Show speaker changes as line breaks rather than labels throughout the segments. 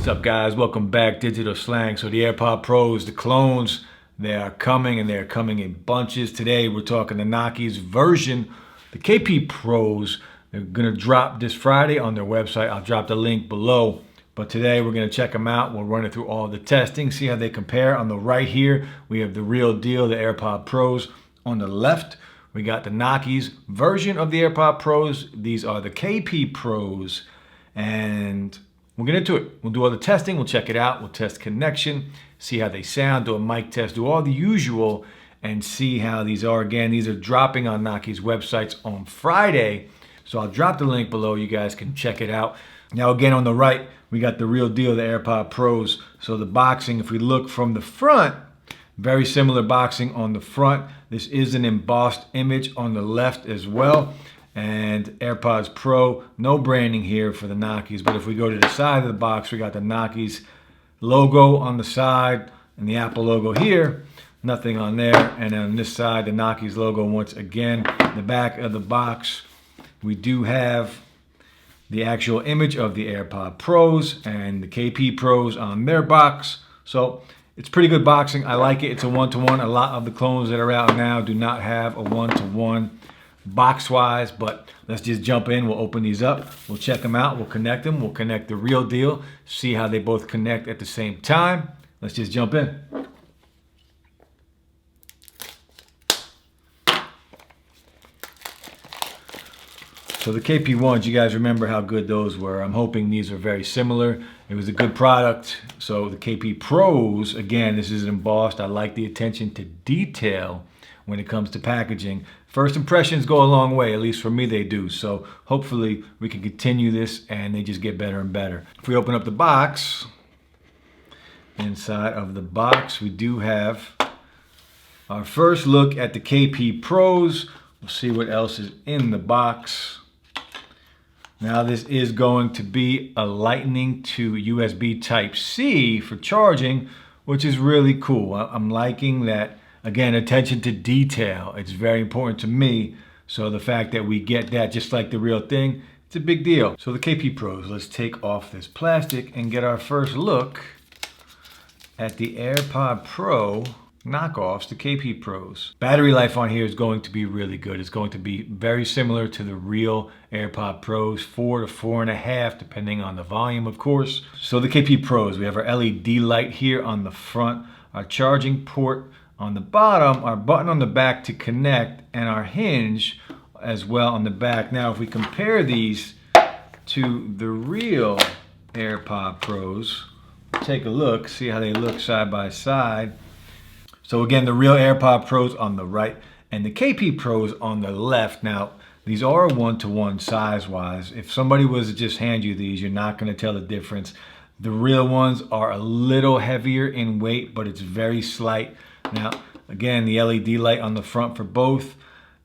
What's up, guys? Welcome back, Digital Slang. So the AirPod Pros, the clones, they are coming, and they're coming in bunches. Today we're talking the Knockies version, the KP Pros. They're gonna drop this Friday on their website. I'll drop the link below. But today we're gonna check them out. We'll run it through all the testing, see how they compare. On the right here, we have the real deal, the AirPod Pros. On the left, we got the Knockies version of the AirPod Pros. These are the KP Pros. And we'll get into it. We'll do all the testing. We'll check it out. We'll test connection, see how they sound, do a mic test, do all the usual, and see how these are. Again, these are dropping on Knockies websites on Friday. So I'll drop the link below. You guys can check it out. Now, again, on the right, we got the real deal, the AirPod Pros. So the boxing, if we look from the front, very similar boxing on the front. This is an embossed image on the left as well. And AirPods Pro, no branding here for the Knockies. But if we go to the side of the box, we got the Knockies logo on the side and the Apple logo here. Nothing on there. And on this side, the Knockies logo once again. In the back of the box, we do have the actual image of the AirPod Pros and the KP Pros on their box. So it's pretty good boxing. I like it. It's a one-to-one. A lot of the clones that are out now do not have a one-to-one box-wise, but let's just jump in. We'll open these up. We'll check them out. We'll connect them. We'll connect the real deal. See how they both connect at the same time. Let's just jump in. So the KP ones, you guys remember how good those were. I'm hoping these are very similar. It was a good product. So the KP Pros, again, this is embossed. I like the attention to detail when it comes to packaging. First impressions go a long way, at least for me they do. So hopefully we can continue this and they just get better and better. If we open up the box, inside of the box we do have our first look at the KP Pros. We'll see what else is in the box. Now this is going to be a Lightning to USB Type-C for charging, which is really cool. I'm liking that. Again, attention to detail. It's very important to me. So the fact that we get that just like the real thing, it's a big deal. So the KP Pros, let's take off this plastic and get our first look at the AirPod Pro knockoffs, the KP Pros. Battery life on here is going to be really good. It's going to be very similar to the real AirPod Pros, 4 to 4.5, depending on the volume, of course. So the KP Pros, we have our LED light here on the front, our charging port on the bottom, our button on the back to connect, and our hinge as well on the back. Now, if we compare these to the real AirPod Pros, take a look, see how they look side by side. So again, the real AirPod Pros on the right and the KP Pros on the left. Now, these are one-to-one size-wise. If somebody was to just hand you these, you're not going to tell the difference. The real ones are a little heavier in weight, but it's very slight. Now, again, the LED light on the front for both,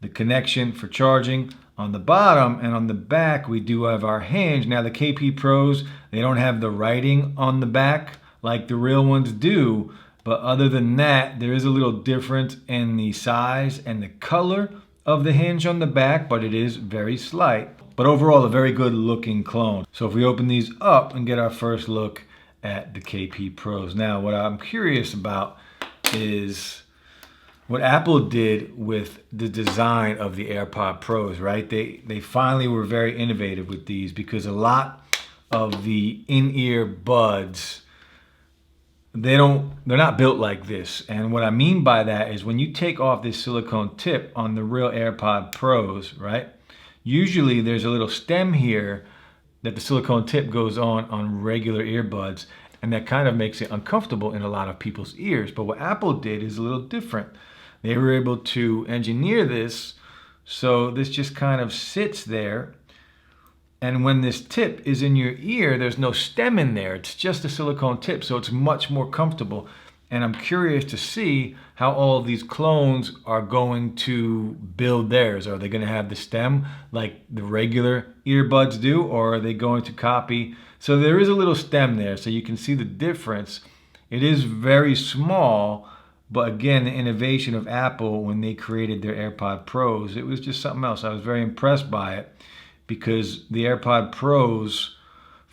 the connection for charging on the bottom, and on the back, we do have our hinge. Now, the KP Pros, they don't have the writing on the back like the real ones do. But other than that, there is a little difference in the size and the color of the hinge on the back, but it is very slight. But overall, a very good looking clone. So if we open these up and get our first look at the KP Pros. Now, what I'm curious about is what Apple did with the design of the AirPod Pros, right? They finally were very innovative with these, because a lot of the in-ear buds, they're not built like this. And what I mean by that is when you take off this silicone tip on the real AirPod Pros, right? Usually there's a little stem here that the silicone tip goes on regular earbuds, and that kind of makes it uncomfortable in a lot of people's ears. But what Apple did is a little different. They were able to engineer this so this just kind of sits there. And when this tip is in your ear, there's no stem in there. It's just a silicone tip, so it's much more comfortable. And I'm curious to see how all of these clones are going to build theirs. Are they going to have the stem like the regular earbuds do, or are they going to copy? So there is a little stem there, so you can see the difference. It is very small, but again, the innovation of Apple when they created their AirPod Pros, it was just something else. I was very impressed by it, because the AirPod Pros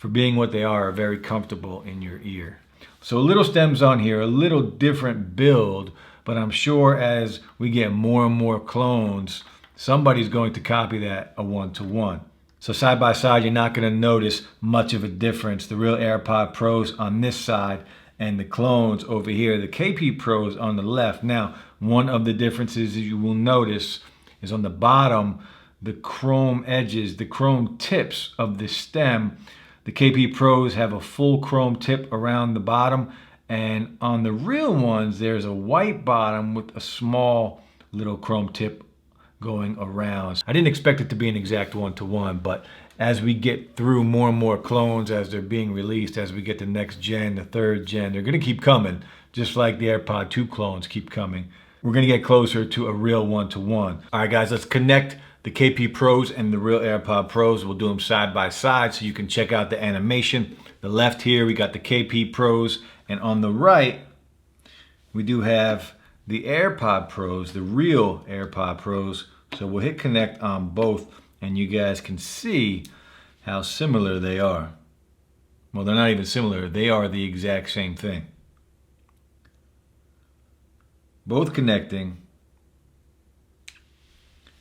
for being what they are very comfortable in your ear. So little stems on here, a little different build, but I'm sure as we get more and more clones, somebody's going to copy that a one-to-one. So side by side, you're not going to notice much of a difference. The real AirPod Pros on this side and the clones over here, the KP Pros on the left. Now, one of the differences you will notice is on the bottom, the chrome edges, the chrome tips of the stem. The KP Pros have a full chrome tip around the bottom, and on the real ones, there's a white bottom with a small little chrome tip going around. I didn't expect it to be an exact one-to-one, but as we get through more and more clones as they're being released, as we get the next gen, the third gen, they're gonna keep coming, just like the AirPod 2 clones keep coming. We're gonna get closer to a real one-to-one. All right, guys, let's connect the KP Pros and the real AirPod Pros. We'll do them side by side so you can check out the animation. The left here, we got the KP Pros, and on the right, we do have the AirPod Pros, the real AirPod Pros. So we'll hit connect on both, and you guys can see how similar they are. Well, they're not even similar. They are the exact same thing. Both connecting.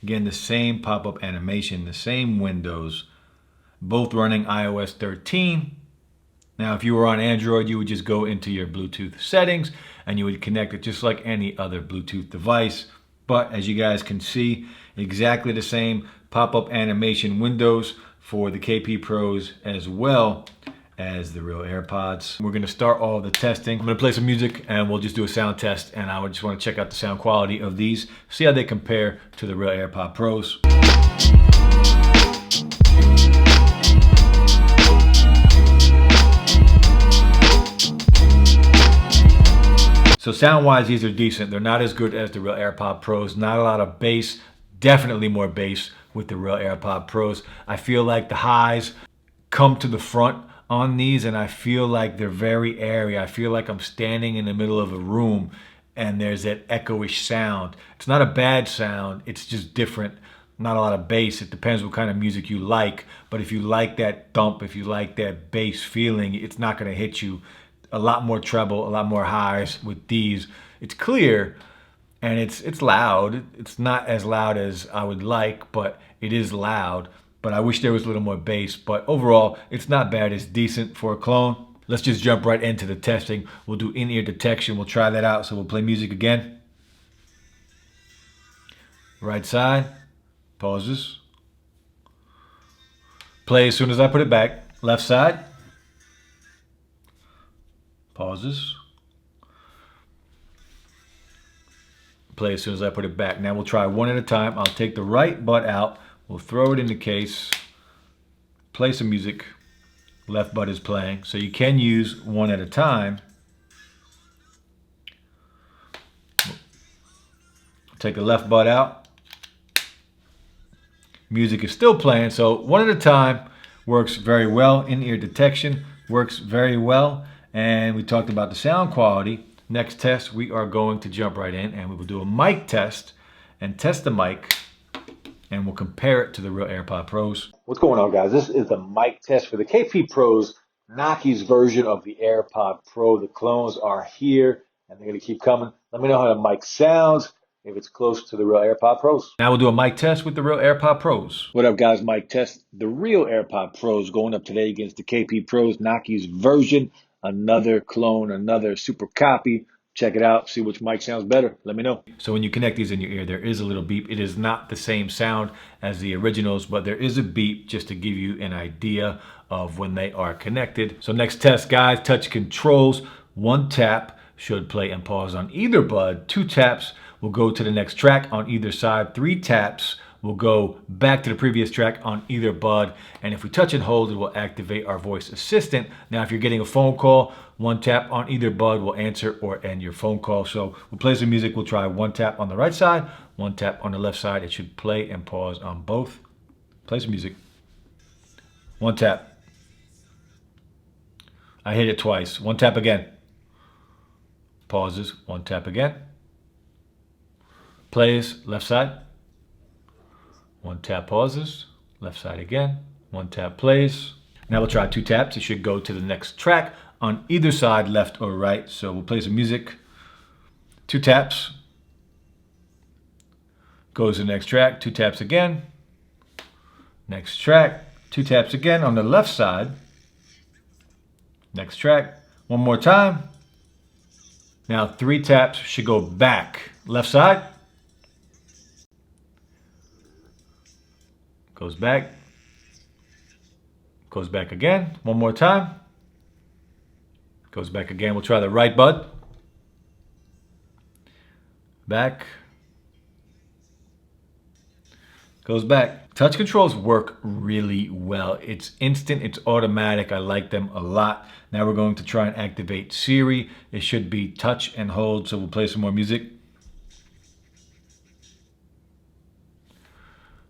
Again, the same pop-up animation, the same windows, both running iOS 13. Now, if you were on Android, you would just go into your Bluetooth settings and you would connect it just like any other Bluetooth device. But as you guys can see, exactly the same pop-up animation windows for the KP Pros as well as the real AirPods. We're gonna start all the testing. I'm gonna play some music and we'll just do a sound test, and I would just wanna check out the sound quality of these, see how they compare to the real AirPod Pros. So sound-wise, these are decent. They're not as good as the real AirPod Pros. Not a lot of bass, definitely more bass with the real AirPod Pros. I feel like the highs come to the front on these, and I feel like they're very airy. I feel like I'm standing in the middle of a room and there's that echoish sound. It's not a bad sound, it's just different. Not a lot of bass. It depends what kind of music you like, but if you like that thump, if you like that bass feeling, it's not gonna hit you. A lot more treble, a lot more highs with these. It's clear and it's loud. It's not as loud as I would like, but it is loud. But I wish there was a little more bass. But overall, it's not bad. It's decent for a clone. Let's just jump right into the testing. We'll do in-ear detection. We'll try that out. So we'll play music again. Right side, pauses. Play as soon as I put it back. Left side. Pauses. Play as soon as I put it back. Now we'll try one at a time. I'll take the right butt out. We'll throw it in the case. Play some music. Left butt is playing. So you can use one at a time. Take the left butt out. Music is still playing. So one at a time works very well. In-ear detection works very well. And we talked about the sound quality. Next test, we are going to jump right in and we will do a mic test and test the mic, and we'll compare it to the real AirPod Pros. What's going on, guys? This is the mic test for the KP Pros Knockies version of the AirPod Pro. The clones are here and they're gonna keep coming. Let me know how the mic sounds, if it's close to the real AirPod Pros. Now we'll do a mic test with the real AirPod Pros. What up, guys? Mic test. The real AirPod Pros going up today against the KP Pros Knockies version. Another clone, another super copy. Check it out, see which mic sounds better. Let me know. So when you connect these in your ear, there is a little beep. It is not the same sound as the originals, but there is a beep just to give you an idea of when they are connected. So next test, guys, touch controls. One tap should play and pause on either bud. 2 taps will go to the next track on either side. 3 taps will go back to the previous track on either bud. And if we touch and hold, it will activate our voice assistant. Now, if you're getting a phone call, 1 tap on either bud will answer or end your phone call. So we'll play some music. We'll try 1 tap on the right side, 1 tap on the left side. It should play and pause on both. Play some music. 1 tap. I hit it twice. 1 tap again. Pauses. 1 tap again. Plays left side. 1 tap pauses, left side again, 1 tap plays. Now we'll try 2 taps. It should go to the next track on either side, left or right. So we'll play some music. 2 taps. Goes to the next track. 2 taps again. Next track. 2 taps again on the left side. Next track. One more time. Now 3 taps should go back. Left side. Goes back. Goes back again. One more time. Goes back again. We'll try the right bud. Back. Goes back. Touch controls work really well. It's instant, it's automatic. I like them a lot. Now we're going to try and activate Siri. It should be touch and hold, so we'll play some more music.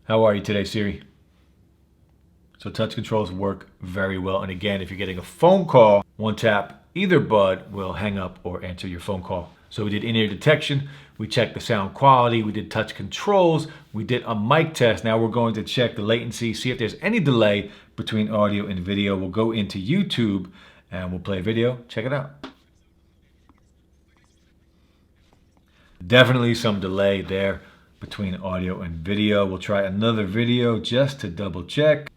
How are you today, Siri? So touch controls work very well. And again, if you're getting a phone call, 1 tap, either bud will hang up or answer your phone call. So we did in-ear detection, we checked the sound quality, we did touch controls, we did a mic test. Now we're going to check the latency, see if there's any delay between audio and video. We'll go into YouTube and we'll play a video. Check it out. Definitely some delay there between audio and video. We'll try another video just to double check.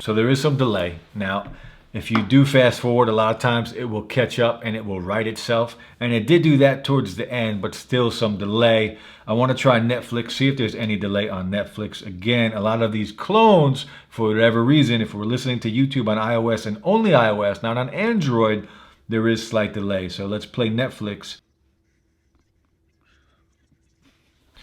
So there is some delay. Now, if you do fast forward, a lot of times it will catch up and it will right itself. And it did do that towards the end, but still some delay. I want to try Netflix, see if there's any delay on Netflix. Again, a lot of these clones, for whatever reason, if we're listening to YouTube on iOS and only iOS, not on Android, there is slight delay. So let's play Netflix.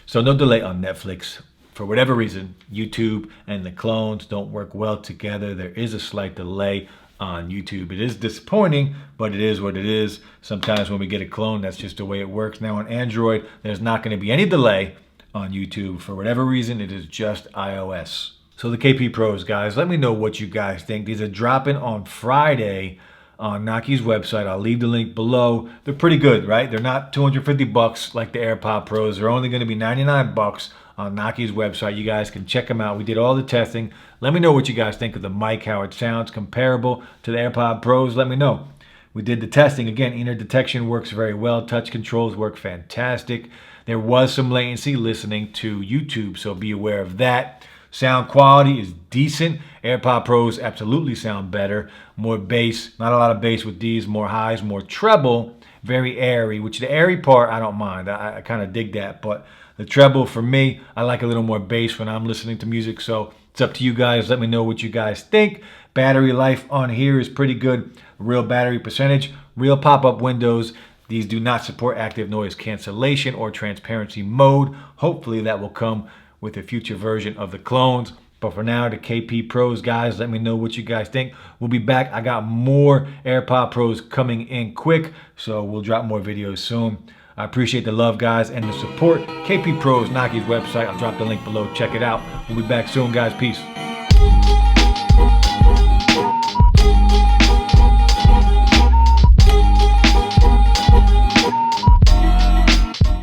So no delay on Netflix. For whatever reason, YouTube and the clones don't work well together. There is a slight delay on YouTube. It is disappointing, but it is what it is. Sometimes when we get a clone, that's just the way it works. Now on Android, there's not going to be any delay on YouTube. For whatever reason, it is just iOS. So the KP Pros, guys, let me know what you guys think. These are dropping on Friday on Knockies website. I'll leave the link below. They're pretty good, right? They're not 250 bucks like the AirPod Pros. They're only going to be 99 bucks on Knockies website. You guys can check them out. We did all the testing. Let me know what you guys think of the mic, how it sounds comparable to the AirPod Pros. Let me know. We did the testing. Again, in-ear detection works very well. Touch controls work fantastic. There was some latency listening to YouTube, so be aware of that. Sound quality is decent. AirPod Pros absolutely sound better. More bass, not a lot of bass with these, more highs, more treble, very airy, which the airy part I don't mind. I kind of dig that, but the treble for me, I like a little more bass when I'm listening to music, so it's up to you guys. Let me know what you guys think. Battery life on here is pretty good. Real battery percentage, real pop-up windows. These do not support active noise cancellation or transparency mode. Hopefully that will come with a future version of the clones. But for now, the KP Pros, guys, let me know what you guys think. We'll be back. I got more AirPod Pros coming in quick, so we'll drop more videos soon. I appreciate the love, guys, and the support. KP Pros, Knockies website. I'll drop the link below. Check it out. We'll be back soon, guys. Peace.